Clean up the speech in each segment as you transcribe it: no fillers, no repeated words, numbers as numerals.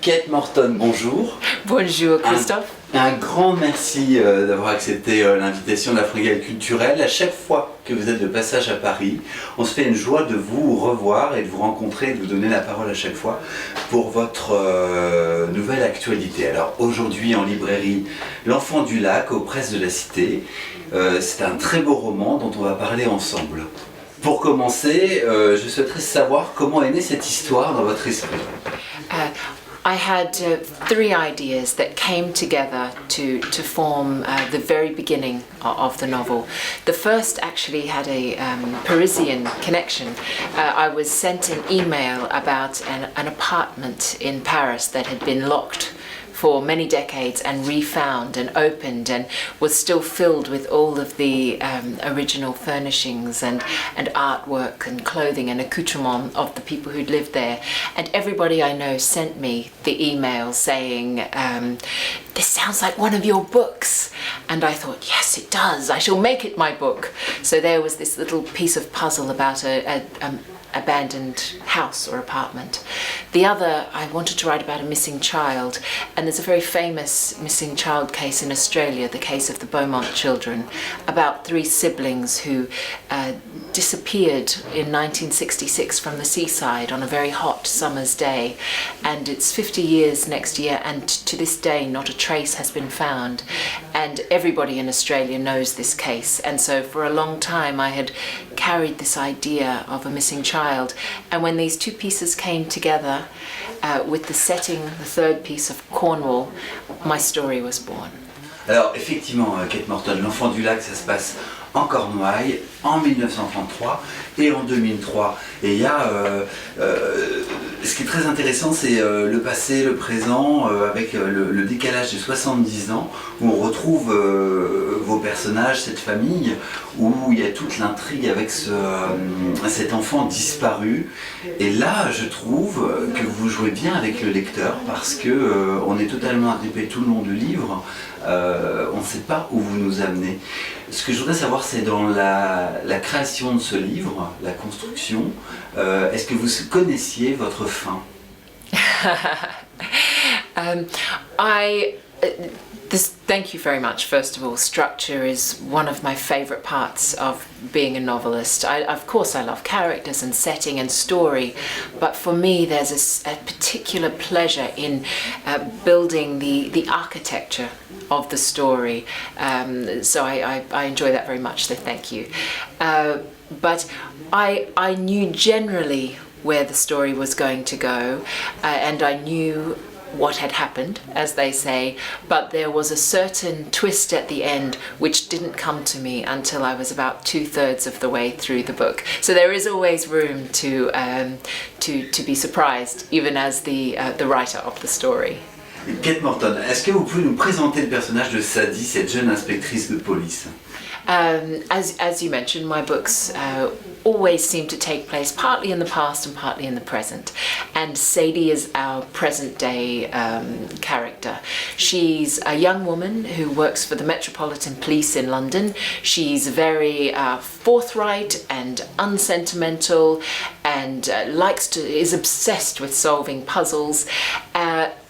Kate Morton, bonjour. Bonjour Christophe. Un grand merci d'avoir accepté l'invitation de la Fringale Culturelle. À chaque fois que vous êtes de passage à Paris, on se fait une joie de vous revoir et de vous rencontrer et de vous donner la parole à chaque fois pour votre nouvelle actualité. Alors aujourd'hui en librairie, L'Enfant du Lac aux Presses de la Cité. C'est un très beau roman dont on va parler ensemble. Pour commencer, je souhaiterais savoir comment est née cette histoire dans votre esprit. I had three ideas that came together to form the very beginning of the novel. The first actually had a Parisian connection. I was sent an email about an apartment in Paris that had been locked for many decades and refound and opened and was still filled with all of the original furnishings and artwork and clothing and accoutrement of the people who'd lived there. And everybody I know sent me the email saying, this sounds like one of your books. And I thought, yes, it does. I shall make it my book. So there was this little piece of puzzle about a abandoned house or apartment. The other, I wanted to write about a missing child, and there's a very famous missing child case in Australia, the case of the Beaumont children, about three siblings who disappeared in 1966 from the seaside on a very hot summer's day, and it's 50 years next year, and to this day not a trace has been found, and everybody in Australia knows this case. And so for a long time I had carried this idea of a missing child, and when these two pieces came together with the setting, the third piece of Cornwall, my story was born. Alors effectivement, Kate Morton, L'Enfant du Lac, ça se passe en Cornouailles, en 1933 et en 2003. Et il y a, ce qui est très intéressant, c'est le passé, le présent, avec le décalage de 70 ans, où on retrouve vos personnages, cette famille, où il y a toute l'intrigue avec cet enfant disparu. Et là, je trouve que vous jouez bien avec le lecteur, parce que on est totalement intrigué tout le long du livre. On ne sait pas où vous nous amenez. Ce que je voudrais savoir, c'est dans la création de ce livre, la construction, est-ce que vous connaissiez votre fin? Thank you very much. First of all, structure is one of my favourite parts of being a novelist. Of course I love characters and setting and story, but for me there's a particular pleasure in building the architecture of the story. So I enjoy that very much, so thank you. But I knew generally where the story was going to go, and I knew what had happened, as they say, but there was a certain twist at the end which didn't come to me until I was about 2/3 of the way through the book. So there is always room to be surprised, even as the writer of the story. Kate Morton, est-ce que vous pouvez nous présenter le personnage de Sadie, cette jeune inspectrice de police? As you mentioned, my books always seem to take place partly in the past and partly in the present, and Sadie is our present day character. She's a young woman who works for the Metropolitan Police in London. She's very forthright and unsentimental, and is obsessed with solving puzzles.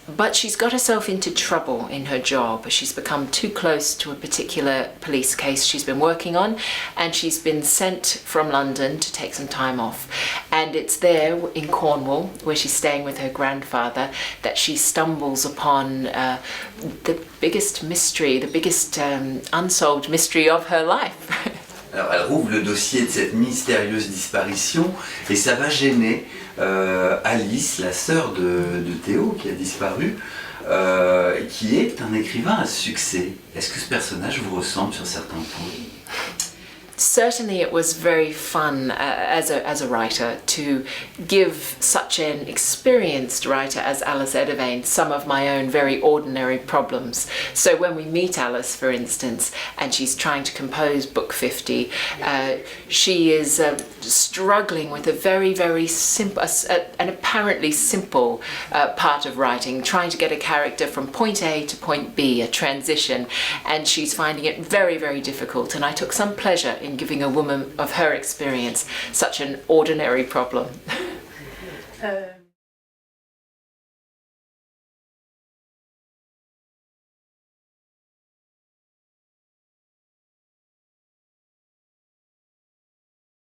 But she's got herself into trouble in her job. She's become too close to a particular police case she's been working on, and she's been sent from London to take some time off. And it's there in Cornwall, where she's staying with her grandfather, that she stumbles upon the biggest mystery, the biggest unsolved mystery of her life. Alors elle rouvre le dossier de cette mystérieuse disparition et ça va gêner Alice, la sœur de Théo qui a disparu, qui est un écrivain à succès. Est-ce que ce personnage vous ressemble sur certains points? Certainly it was very fun as a writer to give such an experienced writer as Alice Edevane some of my own very ordinary problems. So when we meet Alice, for instance, and she's trying to compose book 50, she is struggling with a very simple, an apparently simple part of writing, trying to get a character from point A to point B, a transition, and she's finding it very difficult, and I took some pleasure in giving a woman of her experience such an ordinary problem.